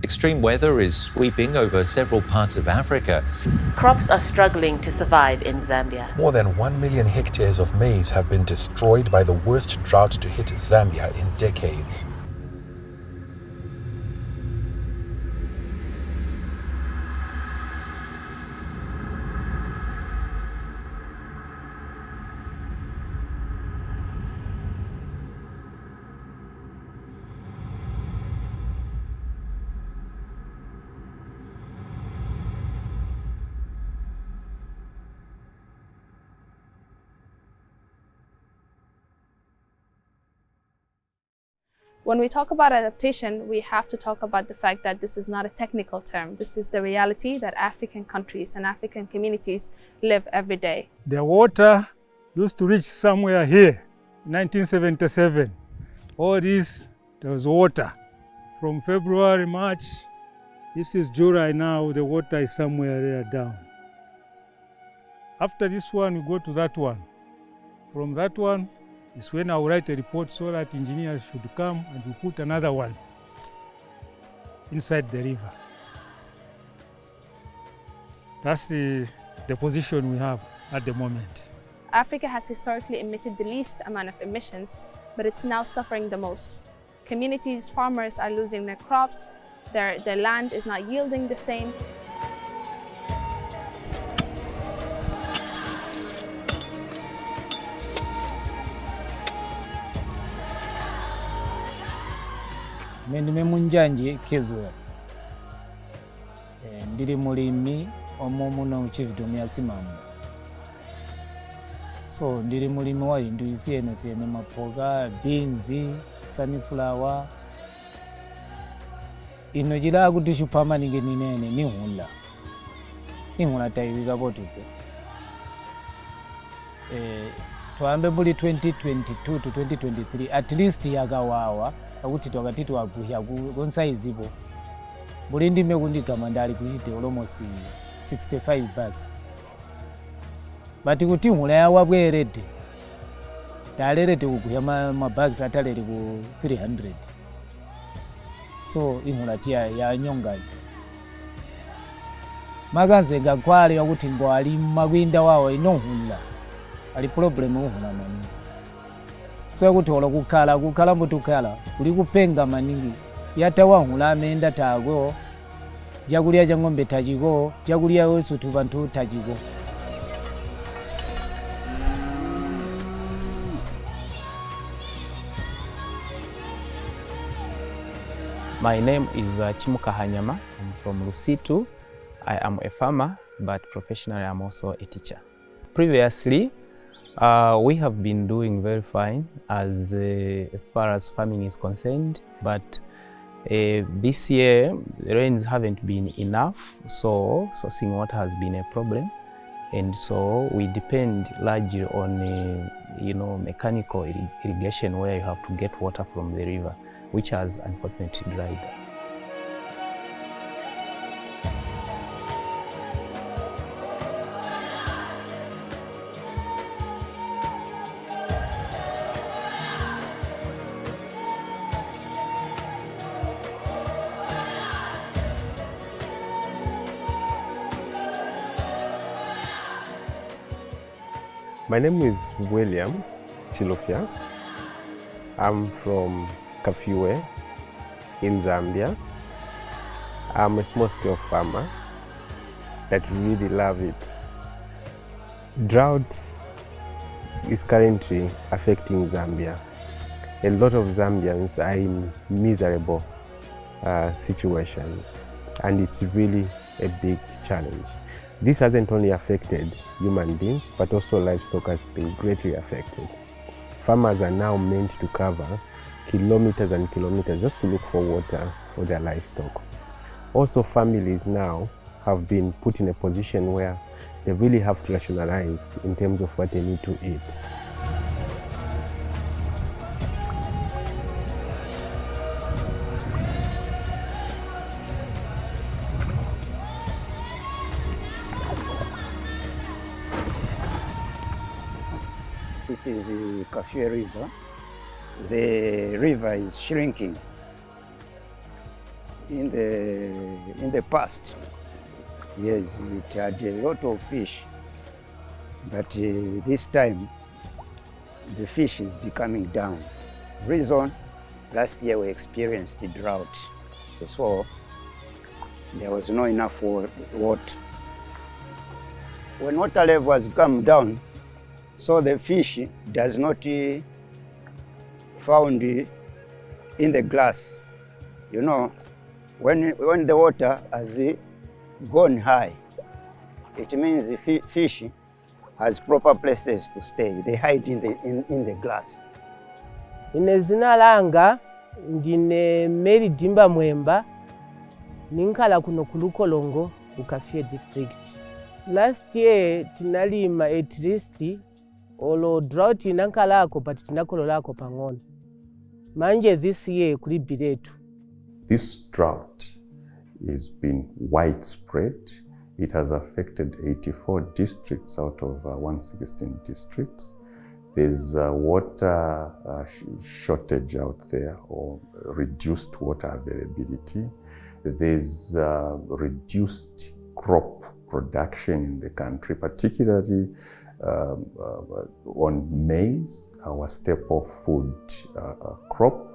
Extreme weather is sweeping over several parts of Africa. Crops are struggling to survive in Zambia. More than 1 million hectares of maize have been destroyed by the worst drought to hit Zambia in decades. When we talk about adaptation, we have to talk about the fact that this is not a technical term. This is the reality that African countries and African communities live every day. The water used to reach somewhere here in 1977. All this, there was water. From February, March, this is July now, the water is somewhere there down. After this one, we go to that one. From that one, is when I will write a report so that engineers should come and we put another one inside the river. That's the position we have at the moment. Africa has historically emitted the least amount of emissions, but it's now suffering the most. Communities, farmers are losing their crops, their land is not yielding the same. Mendime munjanji kezwe ndiri mulimi omuno chividomya simani so ndiri mulimi wa indu isiene mapoga beans sunflower ino jira kuti chupama ninge ninene ni hula taiwika potupe twambe buli 2022 to 2023 at least yakawawa akuti twakati twaguhya konsaizipo buli ndime kundigama ndali kuchite almost 65 bags but kuti hula yawa bwerede talerete kuguhya mabags atalere ku 300 so ihula tia ya nyongaji maganze gakwale yakuti ngo ali magwinda wawo inohula ali problem uhula maningi so yakuti ola kukhala mutukhala kuli kupenga maningi yatawahula amenda tago jakulya ja ng'ombe tajiko jakulya wesu tu bantu tajiko. My name is Chimuka Hanyama. I'm from Lusitu. I am a farmer, but professionally I'm also a teacher. Previously, we have been doing very fine as far as farming is concerned, but this year the rains haven't been enough, so sourcing water has been a problem, and so we depend largely on mechanical irrigation, where you have to get water from the river, which has unfortunately dried. My name is William Chilofya. I'm from Kafiwe in Zambia. I'm a small-scale farmer that really love it. Drought is currently affecting Zambia. A lot of Zambians are in miserable situations, and it's really a big challenge. This hasn't only affected human beings, but also livestock has been greatly affected. Farmers are now meant to cover kilometers and kilometers just to look for water for their livestock. Also, families now have been put in a position where they really have to rationalize in terms of what they need to eat. This is the Kafiwe River. The river is shrinking. in the past, yes, it had a lot of fish, but this time the fish is becoming down. Reason, last year we experienced the drought, so there was not enough water. When water levels come down, so the fish does not found in the glass. You know, when the water has gone high, it means the fish has proper places to stay. They hide in the glass. Ine zina langa ndine Mary Dimba Mwemba, ninkala kuno kulukolongo Ukafie district. Last year tinalima at least olo drought inankalako but tinakololako pang'ono. Manje this year kuli biletu. This drought has been widespread. It has affected 84 districts out of 116 districts. There's water shortage out there, or reduced water availability. There's reduced crop production in the country, particularly on maize, our staple food crop.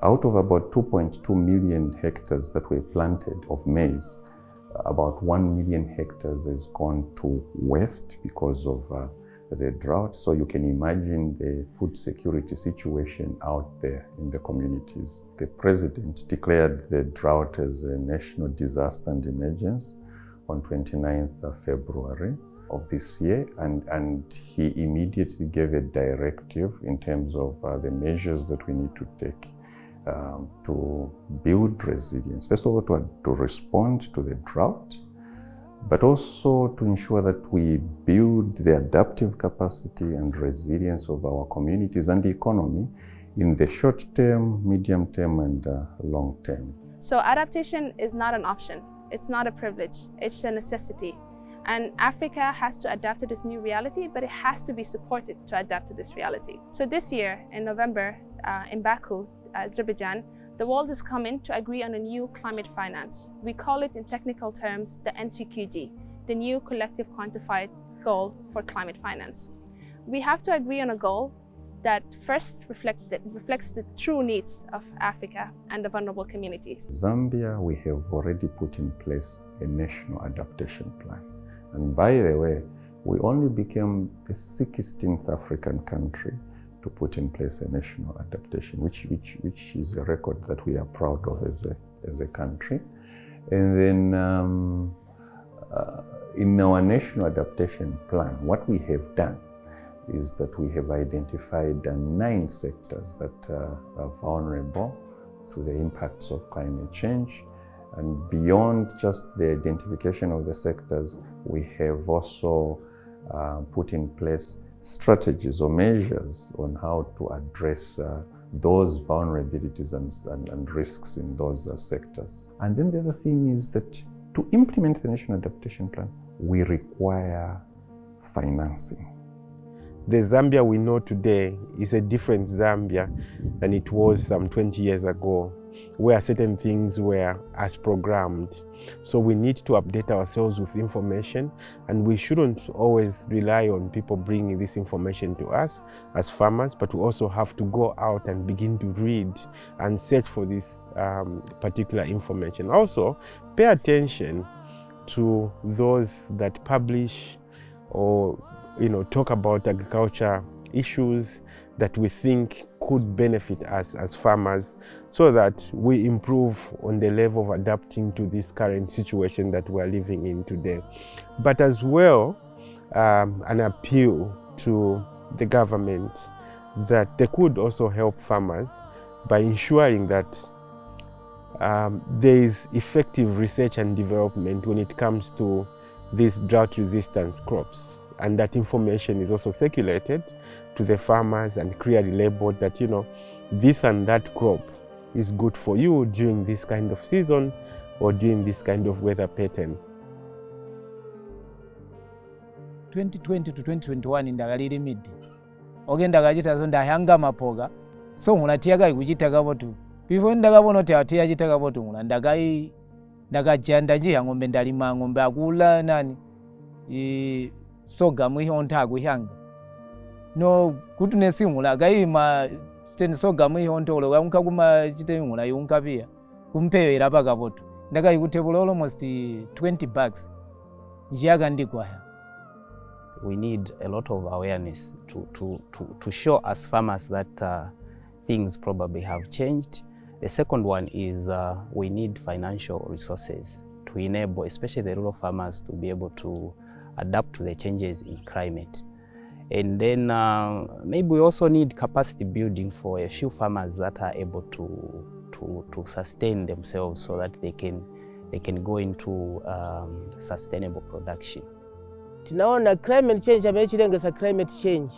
Out of about 2.2 million hectares that were planted of maize, about 1 million hectares has gone to waste because of the drought. So you can imagine the food security situation out there in the communities. The president declared the drought as a national disaster and emergency on 29th of February of this year, and he immediately gave a directive in terms of the measures that we need to take to build resilience. First of all, to respond to the drought, but also to ensure that we build the adaptive capacity and resilience of our communities and the economy in the short term, medium term, and long term. So adaptation is not an option. It's not a privilege. It's a necessity. And Africa has to adapt to this new reality, but it has to be supported to adapt to this reality. So this year, in November, in Baku, Azerbaijan, the world is coming to agree on a new climate finance. We call it in technical terms the NCQG, the new collective quantified goal for climate finance. We have to agree on a goal that first reflects the true needs of Africa and the vulnerable communities. Zambia, we have already put in place a national adaptation plan. And by the way, we only became the 16th African country to put in place a national adaptation, which is a record that we are proud of as a country. And then in our national adaptation plan, what we have done is that we have identified 9 sectors that are vulnerable to the impacts of climate change. And beyond just the identification of the sectors, we have also put in place strategies or measures on how to address those vulnerabilities and risks in those sectors. And then the other thing is that to implement the National Adaptation Plan, we require financing. The Zambia we know today is a different Zambia than it was some 20 years ago, where certain things were as programmed. So we need to update ourselves with information, and we shouldn't always rely on people bringing this information to us as farmers, but we also have to go out and begin to read and search for this particular information. Also, pay attention to those that publish or talk about agriculture issues that we think could benefit us as farmers, so that we improve on the level of adapting to this current situation that we're living in today. But as well, an appeal to the government that they could also help farmers by ensuring that there is effective research and development when it comes to these drought resistant crops, and that information is also circulated to the farmers and clearly labeled that this and that crop is good for you during this kind of season or during this kind of weather pattern. 2020 to 2021 ndakalili midi ogenda kachita zo ndahanga mapoga so mulatiyaga kuchitaka tu before ndakabona kuti ati achitakapotungula ndakajanda njiya ng'ombe ndalima ng'ombe akula nani soga mwihonta akuhyanga no kuti nesingula akayima chiteni soga mwihonto yanka kuma chitengula yunka pia kumpeyo irapa kapoto ndakayikutebula almost 20 bucks njiya ndikwaya. We need a lot of awareness to show us farmers that things probably have changed. The second one is we need financial resources to enable, especially the rural farmers, to be able to adapt to the changes in climate. And then maybe we also need capacity building for a few farmers that are able to sustain themselves so that they can go into sustainable production. Tinaona climate change ambaye chilengeza climate change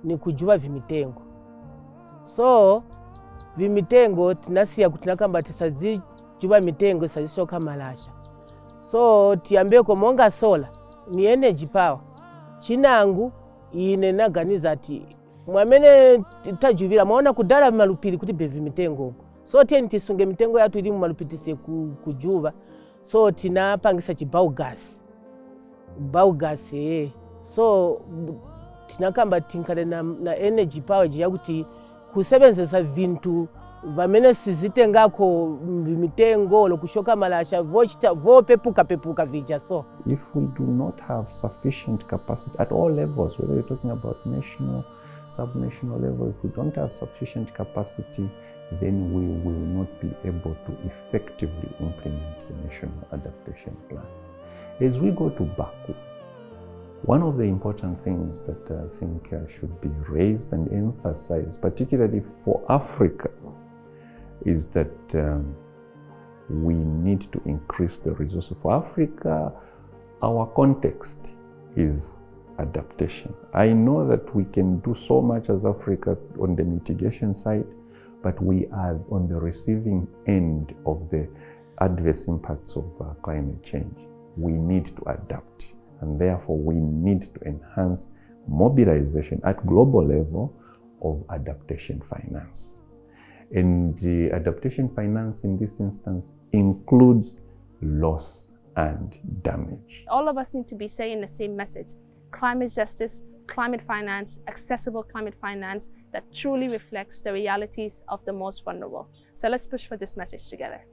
ni kujua vimitengo. So vimitengo tinasiya kutinakamba tisazijuba mitengo sazisoka malasha. So tiambeko monga solar ni energy power. Chinangu ine naganiza ati mwamene tajubira maona kudala malupiri kuti be vimitengo. So tieni tisunge mitengo yatu ili malupiri tise kujuva. So tinapangisa biogas. Biogas so tinakamba tinkale na energy power yakuti kusebenzesa vintu vamene sizitengako mitengo lokushoka malasha vopepuka vija. So if we do not have sufficient capacity at all levels, whether you're talking about national, subnational level, if we don't have sufficient capacity, then we will not be able to effectively implement the National Adaptation Plan. As we go to Baku, one of the important things that I think should be raised and emphasized, particularly for Africa, is that we need to increase the resources. For Africa, our context is adaptation. I know that we can do so much as Africa on the mitigation side, but we are on the receiving end of the adverse impacts of climate change. We need to adapt, and therefore we need to enhance mobilization at global level of adaptation finance. And the adaptation finance in this instance includes loss and damage. All of us need to be saying the same message: climate justice, climate finance, accessible climate finance that truly reflects the realities of the most vulnerable. So let's push for this message together.